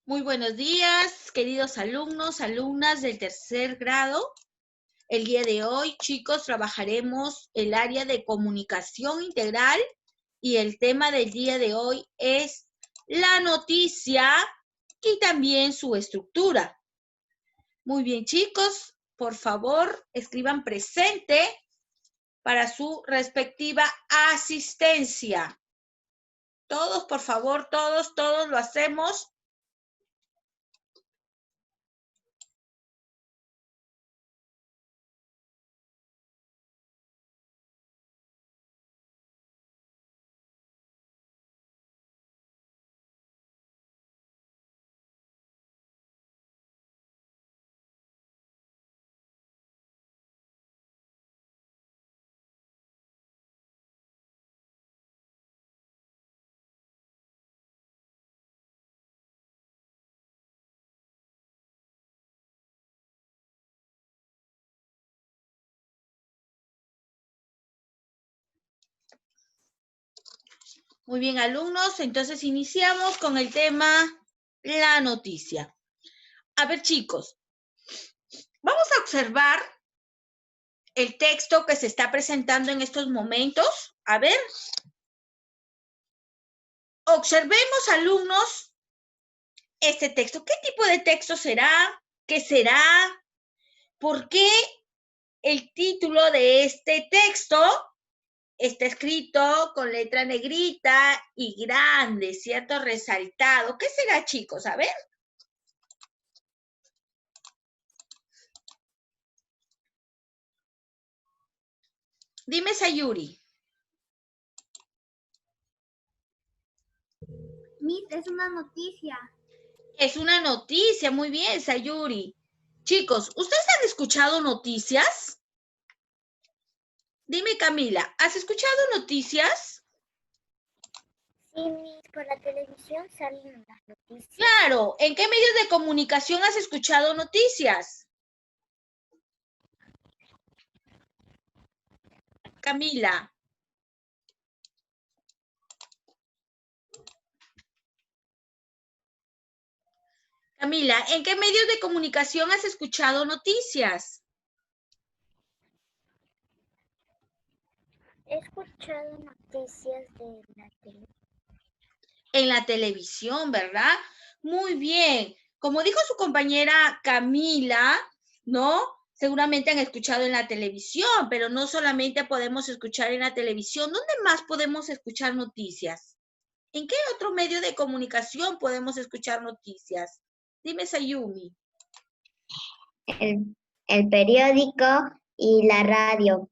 Muy buenos días, queridos alumnos, alumnas del tercer grado. El día de hoy, chicos, trabajaremos el área de comunicación integral y el tema del día de hoy es la noticia y también su estructura. Muy bien, chicos, por favor, escriban presente para su respectiva asistencia. Todos, por favor, todos lo hacemos. Muy bien, alumnos, entonces iniciamos con el tema la noticia. A ver, chicos, vamos a observar el texto que se está presentando en estos momentos. A ver, observemos, alumnos, este texto. ¿Qué tipo de texto será? ¿Qué será? ¿Por qué el título de este texto está escrito con letra negrita y grande, ¿cierto? Resaltado. ¿Qué será, chicos? A ver. Dime, Sayuri. Miss, es una noticia. Es una noticia, muy bien, Sayuri. Chicos, ¿ustedes han escuchado noticias? Dime, Camila, ¿has escuchado noticias? Sí, Miss, por la televisión salen las noticias. Claro, ¿en qué medios de comunicación has escuchado noticias? Camila. Camila, ¿en qué medios de comunicación has escuchado noticias? He escuchado noticias de la televisión. En la televisión, ¿verdad? Muy bien. Como dijo su compañera Camila, ¿no? Seguramente han escuchado en la televisión, pero no solamente podemos escuchar en la televisión. ¿Dónde más podemos escuchar noticias? ¿En qué otro medio de comunicación podemos escuchar noticias? Dime, Sayumi. El periódico y la radio.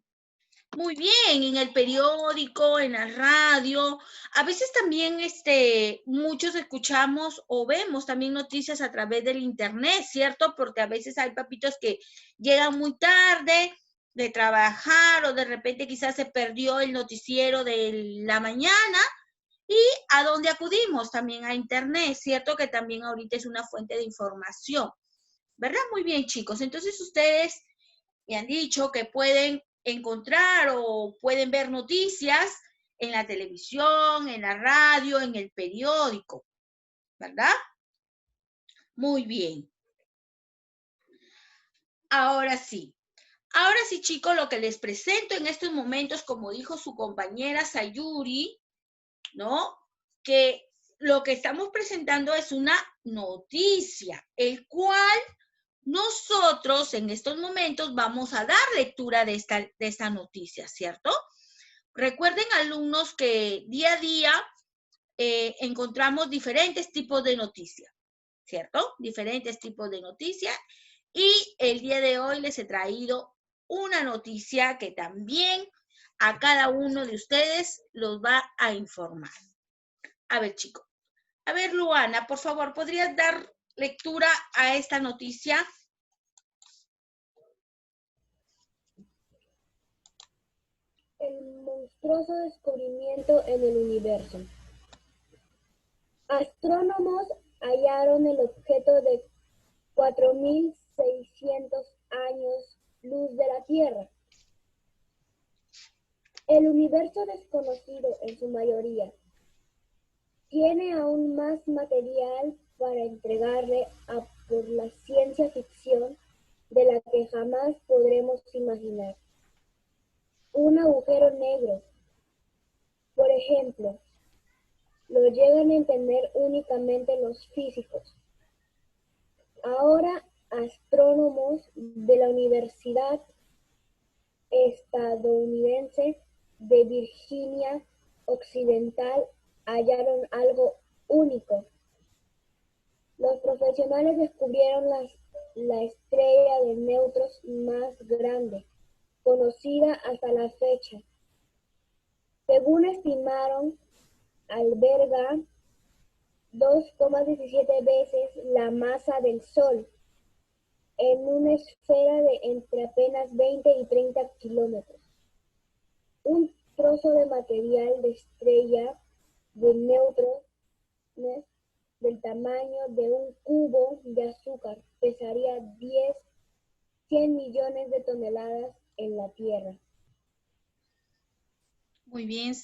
Muy bien, en el periódico, en la radio. A veces también muchos escuchamos o vemos también noticias a través del internet, ¿cierto? Porque a veces hay papitos que llegan muy tarde de trabajar o de repente quizás se perdió el noticiero de la mañana y a dónde acudimos también a internet, ¿cierto? Que también ahorita es una fuente de información, ¿verdad? Muy bien, chicos. Entonces ustedes me han dicho que pueden encontrar o pueden ver noticias en la televisión, en la radio, en el periódico, ¿verdad? Muy bien. Ahora sí. Ahora sí, chicos, lo que les presento en estos momentos, como dijo su compañera Sayuri, ¿no? Que lo que estamos presentando es una noticia, el cual nosotros en estos momentos vamos a dar lectura de esta noticia, ¿cierto? Recuerden, alumnos, que día a día encontramos diferentes tipos de noticias, ¿cierto? Diferentes tipos de noticias. Y el día de hoy les he traído una noticia que también a cada uno de ustedes los va a informar. A ver, chicos. A ver, Luana, por favor, ¿podrías dar lectura a esta noticia? El monstruoso descubrimiento en el universo. Astrónomos hallaron el objeto de 4.600 años luz de la Tierra. El universo desconocido en su mayoría tiene aún más material para entregarle por la ciencia ficción de la que jamás podremos imaginar. Un agujero negro, por ejemplo, lo llegan a entender únicamente los físicos. Ahora, astrónomos de la Universidad Estadounidense de Virginia Occidental hallaron algo único. Los profesionales descubrieron la estrella de neutrones más grande conocida hasta la fecha. Según estimaron, alberga 2,17 veces la masa del Sol en una esfera de entre apenas 20 y 30 kilómetros. Un trozo de material de estrella de neutrones del tamaño de un cubo de azúcar pesaría 100 millones de toneladas en la Tierra. Muy bien,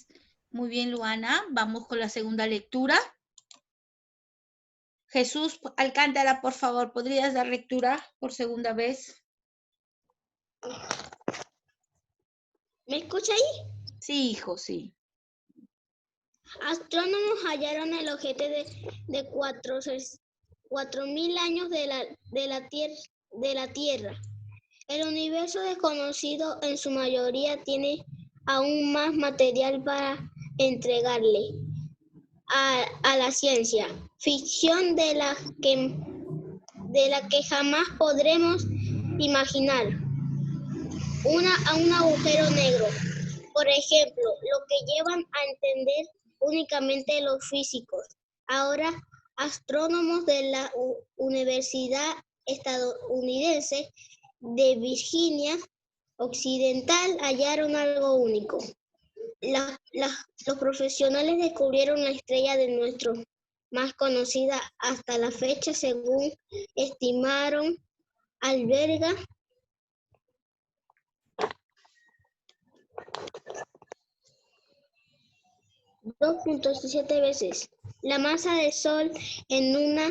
Luana. Vamos con la segunda lectura. Jesús Alcántara, por favor, ¿podrías dar lectura por segunda vez? ¿Me escucha ahí? Sí, hijo, sí. Astrónomos hallaron el objeto de 4.000 años de la Tierra. El universo desconocido en su mayoría tiene aún más material para entregarle a la ciencia ficción de la que jamás podremos imaginar. Un agujero negro, por ejemplo, lo que llevan a entender únicamente los físicos. Ahora, astrónomos de la Universidad Estadounidense de Virginia Occidental hallaron algo único. Los profesionales descubrieron la estrella de neutrones más conocida hasta la fecha, según estimaron, alberga 2,17 veces la masa del Sol en una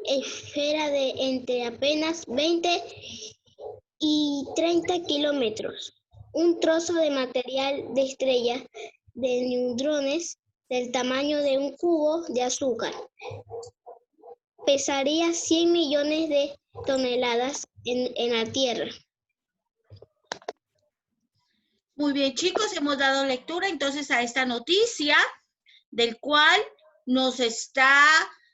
esfera de entre apenas 20 y 30 kilómetros. Un trozo de material de estrella de neutrones del tamaño de un cubo de azúcar pesaría 100 millones de toneladas en la Tierra. Muy bien, chicos, hemos dado lectura entonces a esta noticia del cual nos está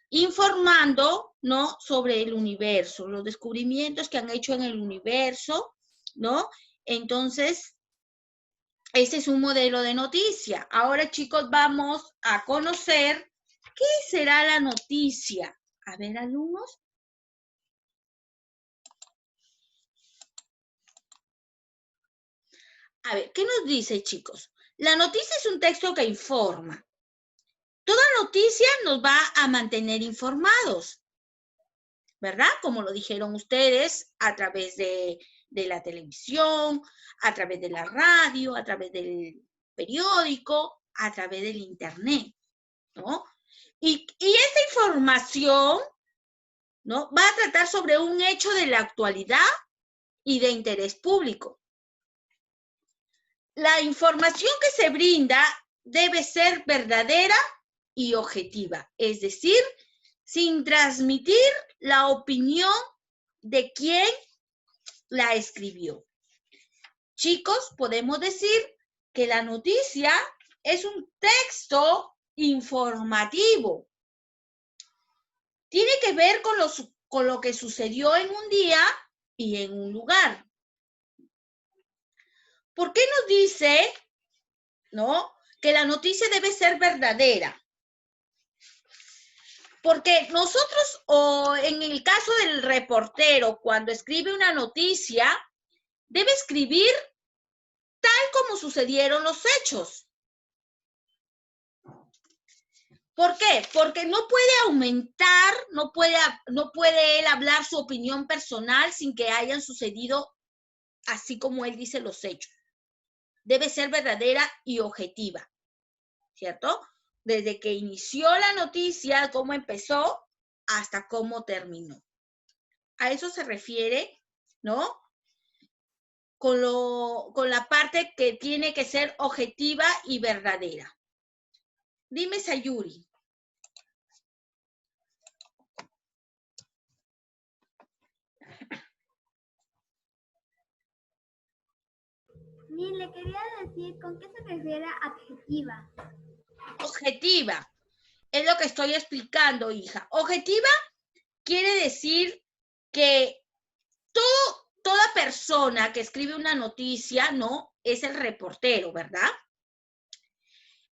informando, ¿no?, sobre el universo, los descubrimientos que han hecho en el universo, ¿no? Entonces, ese es un modelo de noticia. Ahora, chicos, vamos a conocer qué será la noticia. A ver, alumnos. A ver, ¿qué nos dice, chicos? La noticia es un texto que informa. Toda noticia nos va a mantener informados, ¿verdad? Como lo dijeron ustedes, a través de la televisión, a través de la radio, a través del periódico, a través del internet, ¿no? Y esta información, ¿no?, va a tratar sobre un hecho de la actualidad y de interés público. La información que se brinda debe ser verdadera y objetiva, es decir, sin transmitir la opinión de quien la escribió. Chicos, podemos decir que la noticia es un texto informativo. Tiene que ver con lo que sucedió en un día y en un lugar. ¿Por qué nos dice, ¿no?, que la noticia debe ser verdadera? Porque nosotros, o en el caso del reportero, cuando escribe una noticia, debe escribir tal como sucedieron los hechos. ¿Por qué? Porque no puede aumentar, no puede él hablar su opinión personal sin que hayan sucedido así como él dice los hechos. Debe ser verdadera y objetiva, ¿cierto? desde que inició la noticia, cómo empezó, hasta cómo terminó. A eso se refiere, ¿no? Con la parte que tiene que ser objetiva y verdadera. Dime, Sayuri. Ni le quería decir con qué se refiere adjetiva. Objetiva. Es lo que estoy explicando, hija. Objetiva quiere decir que toda persona que escribe una noticia, ¿no? Es el reportero, ¿verdad?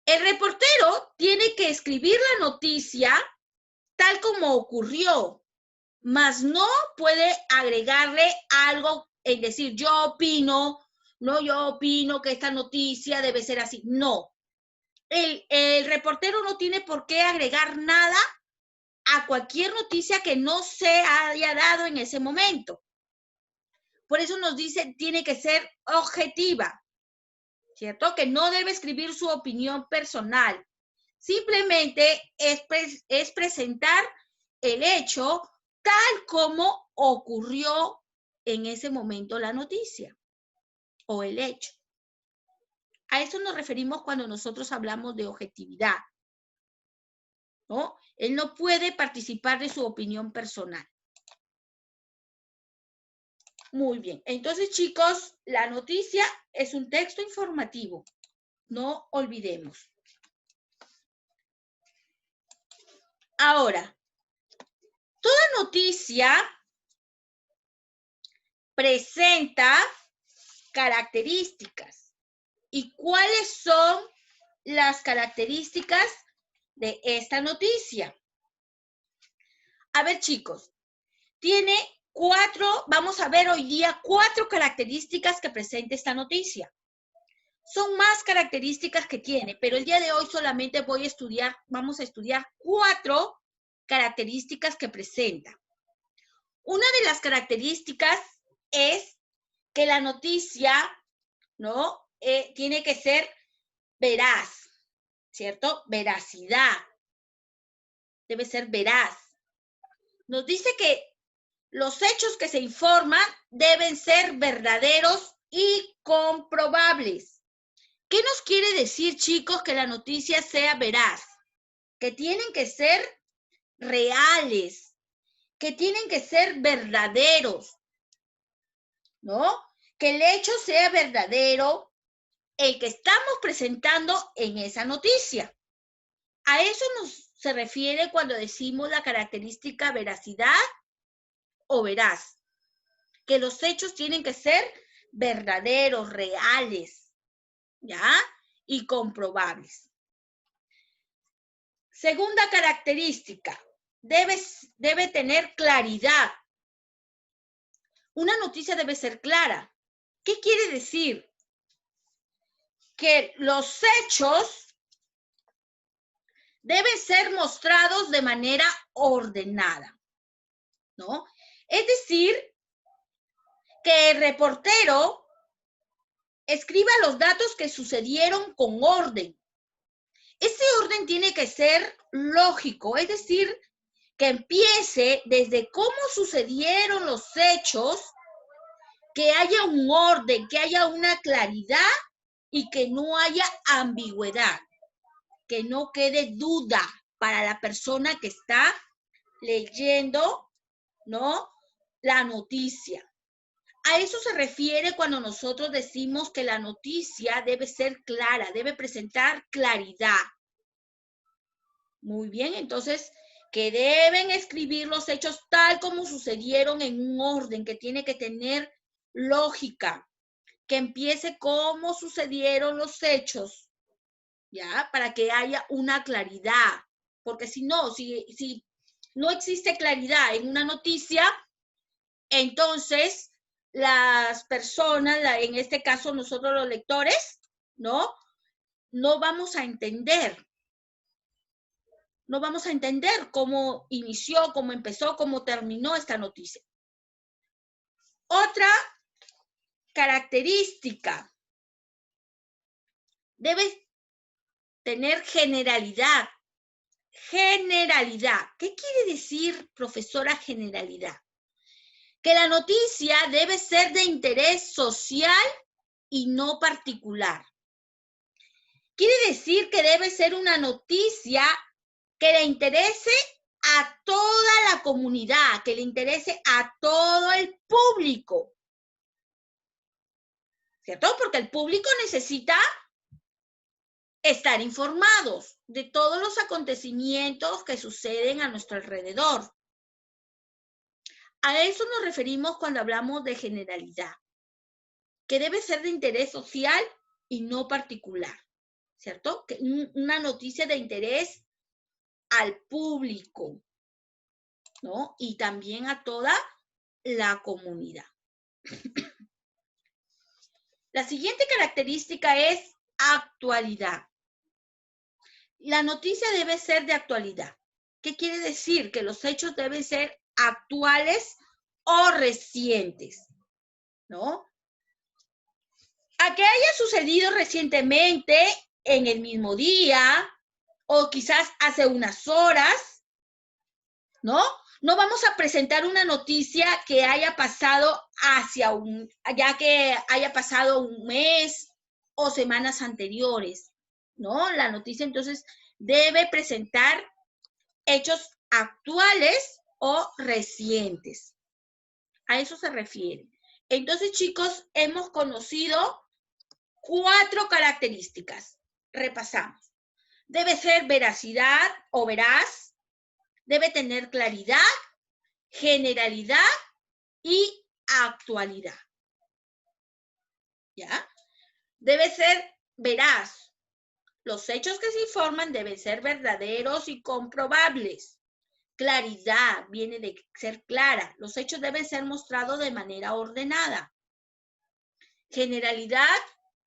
El reportero tiene que escribir la noticia tal como ocurrió, mas no puede agregarle algo, es decir, yo opino que esta noticia debe ser así. No. El reportero no tiene por qué agregar nada a cualquier noticia que no se haya dado en ese momento. Por eso nos dice, tiene que ser objetiva, ¿cierto? Que no debe escribir su opinión personal. Simplemente es presentar el hecho tal como ocurrió en ese momento la noticia o el hecho. A eso nos referimos cuando nosotros hablamos de objetividad, ¿no? Él no puede participar de su opinión personal. Muy bien. Entonces, chicos, la noticia es un texto informativo. No olvidemos. Ahora, toda noticia presenta características. ¿Y cuáles son las características de esta noticia? A ver, chicos, tiene vamos a ver hoy día 4 características que presenta esta noticia. Son más características que tiene, pero el día de hoy solamente vamos a estudiar 4 características que presenta. Una de las características es que la noticia, ¿no? Tiene que ser veraz, ¿cierto? Veracidad. Debe ser veraz. Nos dice que los hechos que se informan deben ser verdaderos y comprobables. ¿Qué nos quiere decir, chicos, que la noticia sea veraz? Que tienen que ser reales, que tienen que ser verdaderos, ¿no? Que el hecho sea verdadero, el que estamos presentando en esa noticia. A eso se refiere cuando decimos la característica veracidad o veraz, que los hechos tienen que ser verdaderos, reales, ¿ya? Y comprobables. Segunda característica, debe tener claridad. Una noticia debe ser clara. ¿Qué quiere decir? Que los hechos deben ser mostrados de manera ordenada, ¿no? Es decir, que el reportero escriba los datos que sucedieron con orden. Ese orden tiene que ser lógico, es decir, que empiece desde cómo sucedieron los hechos, que haya un orden, que haya una claridad y que no haya ambigüedad, que no quede duda para la persona que está leyendo, ¿no? La noticia. A eso se refiere cuando nosotros decimos que la noticia debe ser clara, debe presentar claridad. Muy bien, entonces, que deben escribir los hechos tal como sucedieron en un orden, que tiene que tener lógica, que empiece cómo sucedieron los hechos, ¿ya? Para que haya una claridad, porque si no existe claridad en una noticia, entonces las personas, en este caso nosotros los lectores, ¿no? No vamos a entender. No vamos a entender cómo inició, cómo empezó, cómo terminó esta noticia. Otra característica. tener generalidad. Generalidad. ¿Qué quiere decir, profesora, generalidad? Que la noticia debe ser de interés social y no particular. Quiere decir que debe ser una noticia que le interese a toda la comunidad, que le interese a todo el público. ¿Cierto? Porque el público necesita estar informados de todos los acontecimientos que suceden a nuestro alrededor. A eso nos referimos cuando hablamos de generalidad, que debe ser de interés social y no particular, ¿cierto? Que una noticia de interés al público, ¿no? Y también a toda la comunidad. La siguiente característica es actualidad. La noticia debe ser de actualidad. ¿Qué quiere decir? Que los hechos deben ser actuales o recientes, ¿no? A que haya sucedido recientemente, en el mismo día, o quizás hace unas horas, ¿no? No vamos a presentar una noticia que haya pasado ya que haya pasado un mes o semanas anteriores, ¿no? La noticia entonces debe presentar hechos actuales o recientes. A eso se refiere. Entonces, chicos, hemos conocido 4 características. Repasamos. Debe ser veracidad o veraz. Debe tener claridad, generalidad y actualidad. ¿Ya? Debe ser veraz. Los hechos que se informan deben ser verdaderos y comprobables. Claridad viene de ser clara. Los hechos deben ser mostrados de manera ordenada. Generalidad,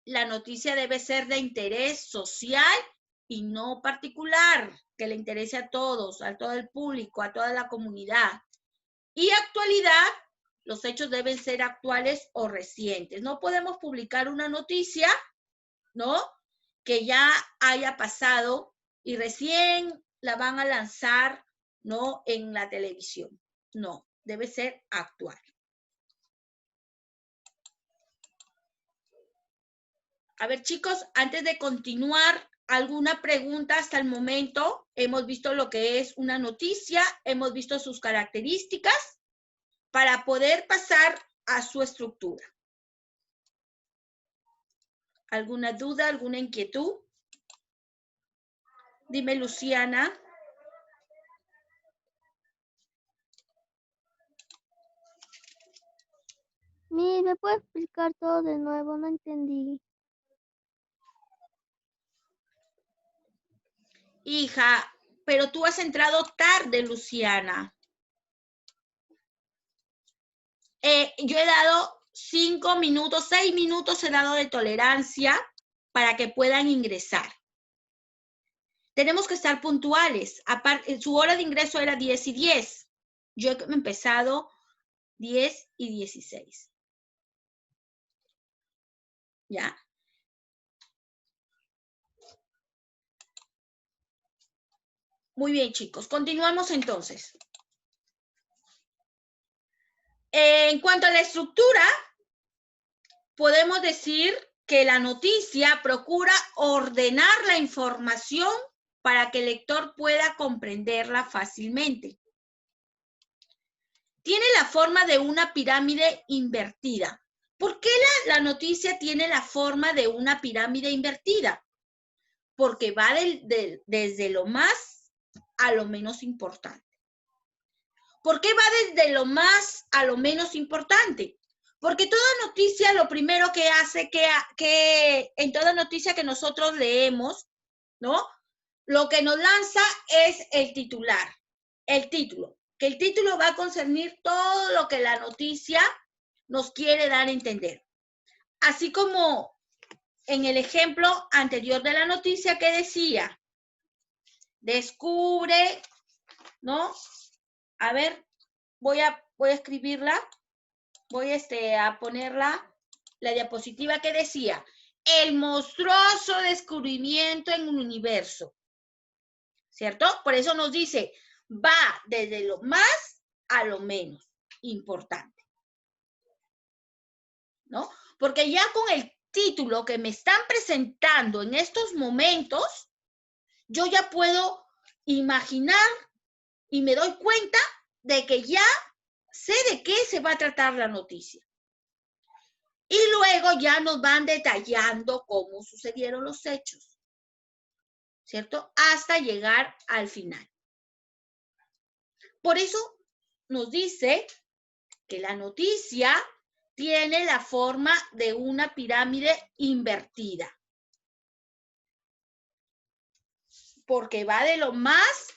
la noticia debe ser de interés social y no particular, que le interese a todos, a todo el público, a toda la comunidad. Y actualidad, los hechos deben ser actuales o recientes. No podemos publicar una noticia, ¿no?, que ya haya pasado y recién la van a lanzar, ¿no?, en la televisión. No, debe ser actual. A ver, chicos, antes de continuar, ¿alguna pregunta hasta el momento? Hemos visto lo que es una noticia, hemos visto sus características para poder pasar a su estructura. ¿Alguna duda, alguna inquietud? Dime, Luciana. ¿Me puede explicar todo de nuevo? No entendí. Hija, pero tú has entrado tarde, Luciana. Yo he dado 5 minutos, 6 minutos he dado de tolerancia para que puedan ingresar. Tenemos que estar puntuales. Aparte, su hora de ingreso era 10:10. Yo he empezado 10:16. ¿Ya? Muy bien, chicos. Continuamos entonces. En cuanto a la estructura, podemos decir que la noticia procura ordenar la información para que el lector pueda comprenderla fácilmente. Tiene la forma de una pirámide invertida. ¿Por qué la noticia tiene la forma de una pirámide invertida? Porque va desde lo más a lo menos importante. ¿Por qué va desde lo más a lo menos importante? Porque toda noticia, lo primero que hace que en toda noticia que nosotros leemos, ¿no?, lo que nos lanza es el titular, el título, que el título va a concernir todo lo que la noticia nos quiere dar a entender. Así como en el ejemplo anterior de la noticia que decía, descubre, ¿no? A ver, voy a escribirla, voy a ponerla, la diapositiva que decía, el monstruoso descubrimiento en un universo, ¿cierto? Por eso nos dice, va desde lo más a lo menos importante, ¿no? Porque ya con el título que me están presentando en estos momentos, yo ya puedo imaginar y me doy cuenta de que ya sé de qué se va a tratar la noticia. Y luego ya nos van detallando cómo sucedieron los hechos, ¿cierto? Hasta llegar al final. Por eso nos dice que la noticia tiene la forma de una pirámide invertida. Porque va de lo más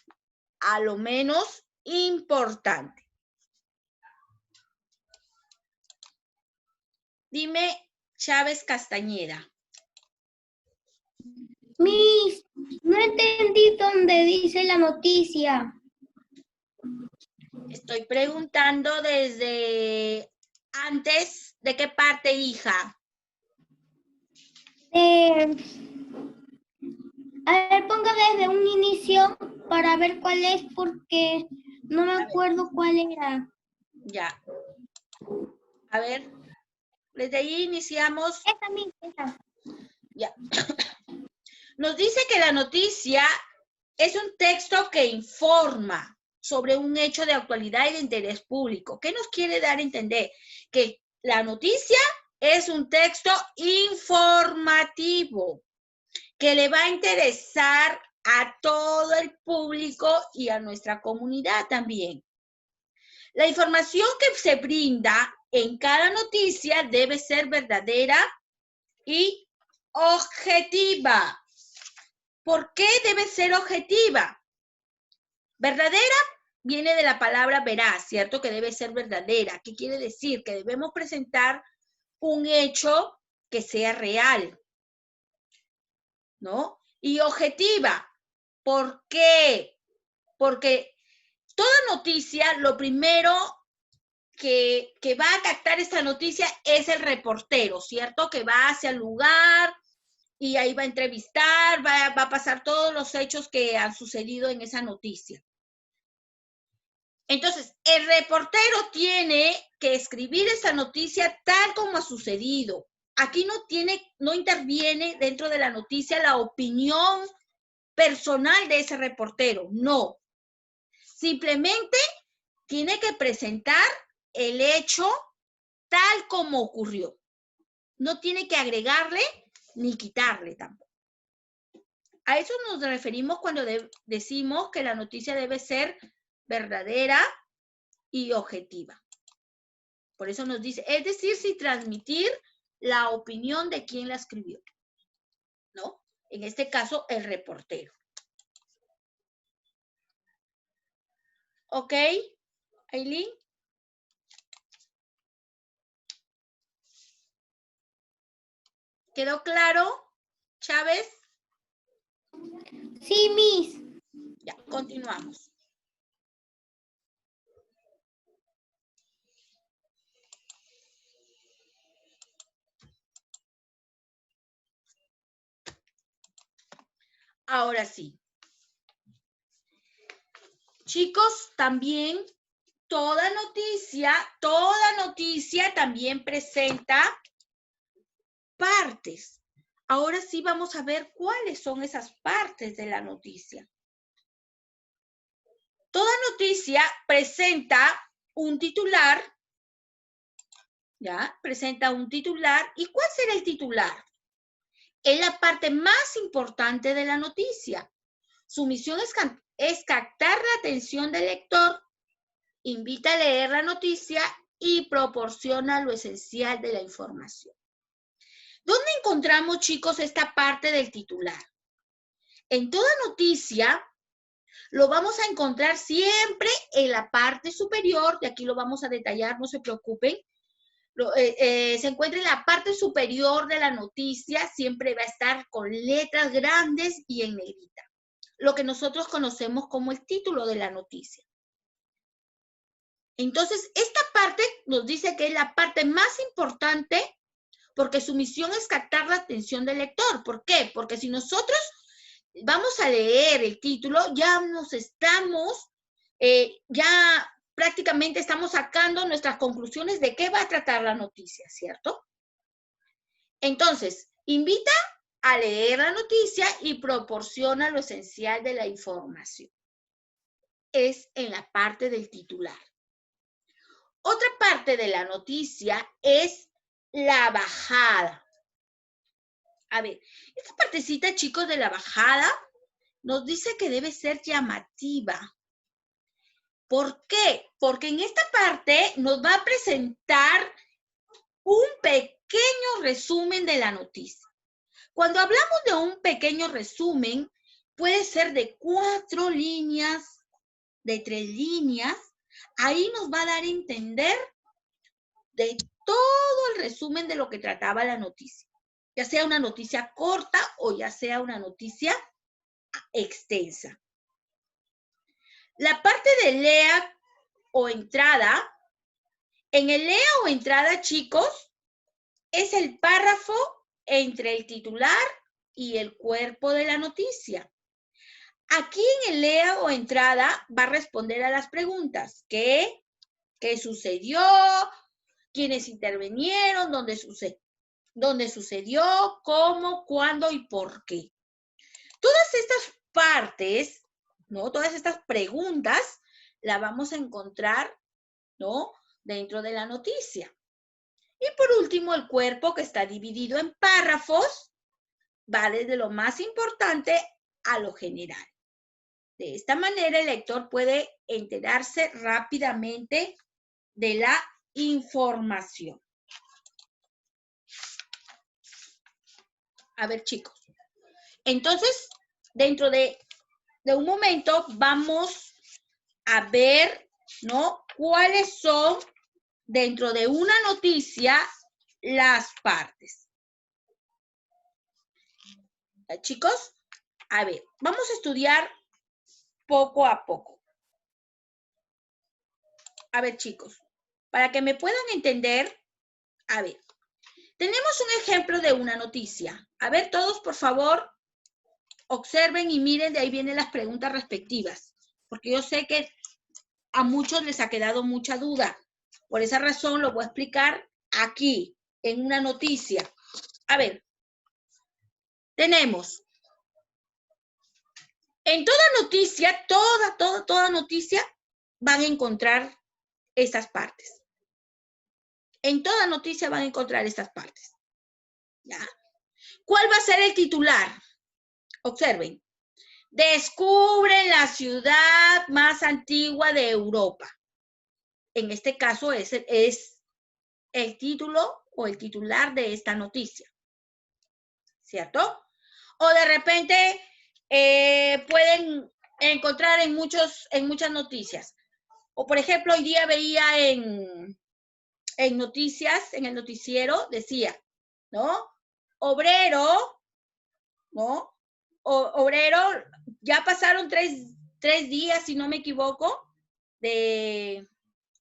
a lo menos importante. Dime, Chávez Castañeda. Miss, no entendí dónde dice la noticia. Estoy preguntando desde antes, ¿de qué parte, hija? A ver, ponga desde un inicio para ver cuál es, porque no me acuerdo cuál era. Ya. A ver, desde ahí iniciamos. Esa misma, esa. Ya. Nos dice que la noticia es un texto que informa sobre un hecho de actualidad y de interés público. ¿Qué nos quiere dar a entender? Que la noticia es un texto informativo que le va a interesar a todo el público y a nuestra comunidad también. La información que se brinda en cada noticia debe ser verdadera y objetiva. ¿Por qué debe ser objetiva? Verdadera viene de la palabra veraz, ¿cierto? Que debe ser verdadera. ¿Qué quiere decir? Que debemos presentar un hecho que sea real, ¿no? Y objetiva. ¿Por qué? Porque toda noticia, lo primero que va a captar esta noticia es el reportero, ¿cierto? Que va hacia el lugar y ahí va a entrevistar, va a pasar todos los hechos que han sucedido en esa noticia. Entonces, el reportero tiene que escribir esa noticia tal como ha sucedido. Aquí no interviene dentro de la noticia la opinión personal de ese reportero, no. Simplemente tiene que presentar el hecho tal como ocurrió. No tiene que agregarle ni quitarle tampoco. A eso nos referimos cuando decimos que la noticia debe ser verdadera y objetiva. Por eso nos dice, es decir, si transmitir la opinión de quien la escribió, ¿no? En este caso, el reportero. ¿Ok, Aileen? ¿Quedó claro, Chávez? Sí, Miss. Ya, continuamos. Ahora sí. Chicos, también toda noticia también presenta partes. Ahora sí vamos a ver cuáles son esas partes de la noticia. Toda noticia presenta un titular, ¿ya? Presenta un titular. ¿Y cuál será el titular? Es la parte más importante de la noticia. Su misión es captar la atención del lector, invita a leer la noticia y proporciona lo esencial de la información. ¿Dónde encontramos, chicos, esta parte del titular? En toda noticia lo vamos a encontrar siempre en la parte superior, de aquí lo vamos a detallar, no se preocupen. Se encuentra en la parte superior de la noticia, siempre va a estar con letras grandes y en negrita. Lo que nosotros conocemos como el título de la noticia. Entonces, esta parte nos dice que es la parte más importante porque su misión es captar la atención del lector. ¿Por qué? Porque si nosotros vamos a leer el título, ya nos estamos, ya prácticamente estamos sacando nuestras conclusiones de qué va a tratar la noticia, ¿cierto? Entonces, invita a leer la noticia y proporciona lo esencial de la información. Es en la parte del titular. Otra parte de la noticia es la bajada. A ver, esta partecita, chicos, de la bajada nos dice que debe ser llamativa. ¿Por qué? Porque en esta parte nos va a presentar un pequeño resumen de la noticia. Cuando hablamos de un pequeño resumen, puede ser de 4 líneas, de 3 líneas. Ahí nos va a dar a entender de todo el resumen de lo que trataba la noticia. Ya sea una noticia corta o ya sea una noticia extensa. La parte de lea o entrada, en el lea o entrada, chicos, es el párrafo entre el titular y el cuerpo de la noticia. Aquí en el lea o entrada va a responder a las preguntas. ¿Qué sucedió? ¿Quiénes intervinieron? ¿Dónde sucedió? ¿Cómo? ¿Cuándo? ¿Y por qué? Todas estas partes, ¿no? Todas estas preguntas las vamos a encontrar, ¿no? Dentro de la noticia. Y por último, el cuerpo, que está dividido en párrafos, va desde lo más importante a lo general. De esta manera, el lector puede enterarse rápidamente de la información. A ver, chicos. Entonces, dentro de un momento vamos a ver, ¿no? Cuáles son, dentro de una noticia, las partes. Chicos, a ver, vamos a estudiar poco a poco. A ver, chicos, para que me puedan entender, a ver, tenemos un ejemplo de una noticia. A ver, todos, por favor, observen y miren, de ahí vienen las preguntas respectivas, porque yo sé que a muchos les ha quedado mucha duda. Por esa razón lo voy a explicar aquí, en una noticia. A ver, tenemos, en toda noticia, toda noticia, van a encontrar estas partes. En toda noticia van a encontrar estas partes. ¿Ya? ¿Cuál va a ser el titular? Observen. Descubren la ciudad más antigua de Europa. En este caso es el título o el titular de esta noticia. ¿Cierto? O de repente pueden encontrar en muchas noticias. O por ejemplo, hoy día veía en noticias, en el noticiero, decía, ¿no? Obrero, ¿no? Obrero, ya pasaron tres días, si no me equivoco, de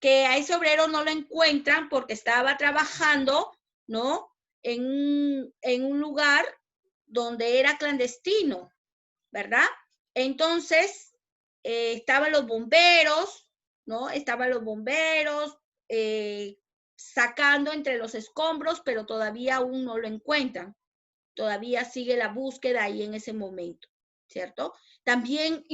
que a ese obrero no lo encuentran porque estaba trabajando, ¿no? En un lugar donde era clandestino, ¿verdad? Entonces, estaban los bomberos, ¿no? Estaban los bomberos sacando entre los escombros, pero todavía aún no lo encuentran. Todavía sigue la búsqueda ahí en ese momento, ¿cierto? También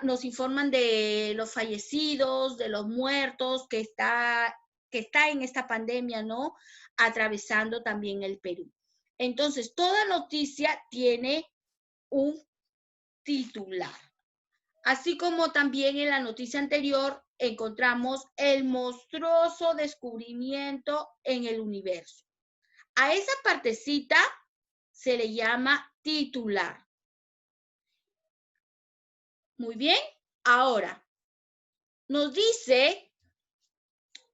nos informan de los fallecidos, de los muertos que está en esta pandemia, ¿no? Atravesando también el Perú. Entonces, toda noticia tiene un titular. Así como también en la noticia anterior encontramos el monstruoso descubrimiento en el universo. A esa partecita se le llama titular. Muy bien. Ahora, nos dice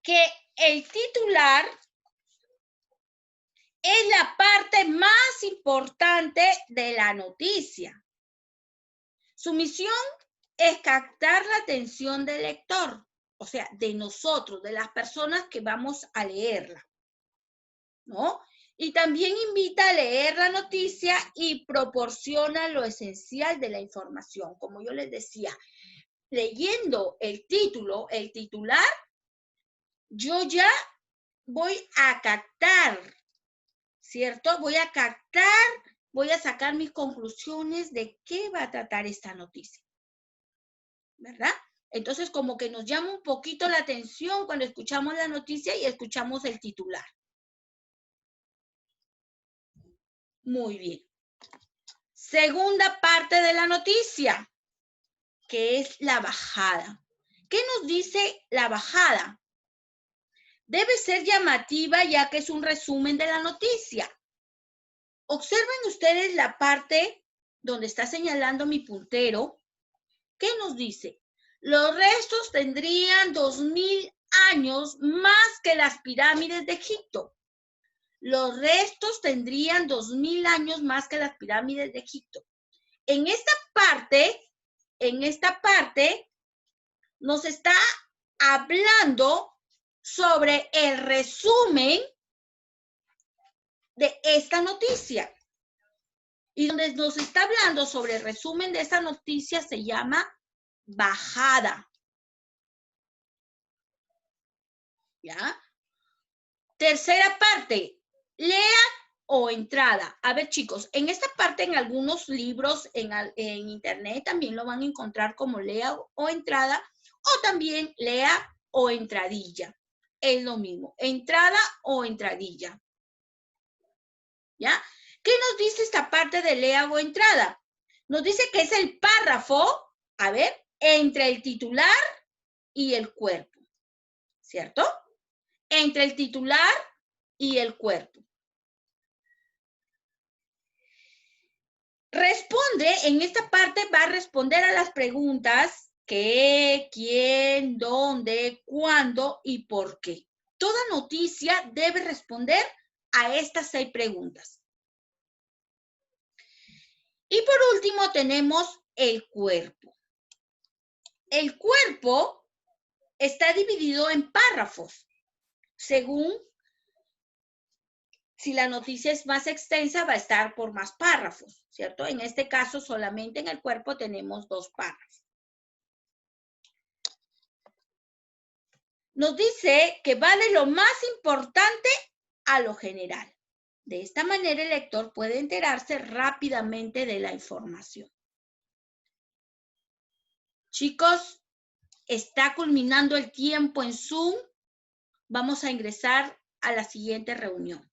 que el titular es la parte más importante de la noticia. Su misión es captar la atención del lector, o sea, de nosotros, de las personas que vamos a leerla, ¿no? Y también invita a leer la noticia y proporciona lo esencial de la información. Como yo les decía, leyendo el título, el titular, yo ya voy a captar, ¿cierto? Voy a captar, voy a sacar mis conclusiones de qué va a tratar esta noticia, ¿verdad? Entonces, como que nos llama un poquito la atención cuando escuchamos la noticia y escuchamos el titular. Muy bien. Segunda parte de la noticia, que es la bajada. ¿Qué nos dice la bajada? Debe ser llamativa ya que es un resumen de la noticia. Observen ustedes la parte donde está señalando mi puntero. ¿Qué nos dice? Los restos tendrían 2000 años más que las pirámides de Egipto. Los restos tendrían 2000 años más que las pirámides de Egipto. En esta parte nos está hablando sobre el resumen de esta noticia. Y donde nos está hablando sobre el resumen de esta noticia se llama bajada. ¿Ya? Tercera parte, lea o entrada. A ver, chicos, en esta parte en algunos libros en internet también lo van a encontrar como lea o entrada, o también lea o entradilla. Es lo mismo, entrada o entradilla. ¿Ya? ¿Qué nos dice esta parte de lea o entrada? Nos dice que es el párrafo, a ver, entre el titular y el cuerpo, ¿cierto? Entre el titular y el cuerpo. Responde, en esta parte va a responder a las preguntas qué, quién, dónde, cuándo y por qué. Toda noticia debe responder a estas 6 preguntas. Y por último tenemos el cuerpo. El cuerpo está dividido en párrafos, según si la noticia es más extensa, va a estar por más párrafos, ¿cierto? En este caso, solamente en el cuerpo tenemos 2 párrafos. Nos dice que va de lo más importante a lo general. De esta manera, el lector puede enterarse rápidamente de la información. Chicos, está culminando el tiempo en Zoom. Vamos a ingresar a la siguiente reunión.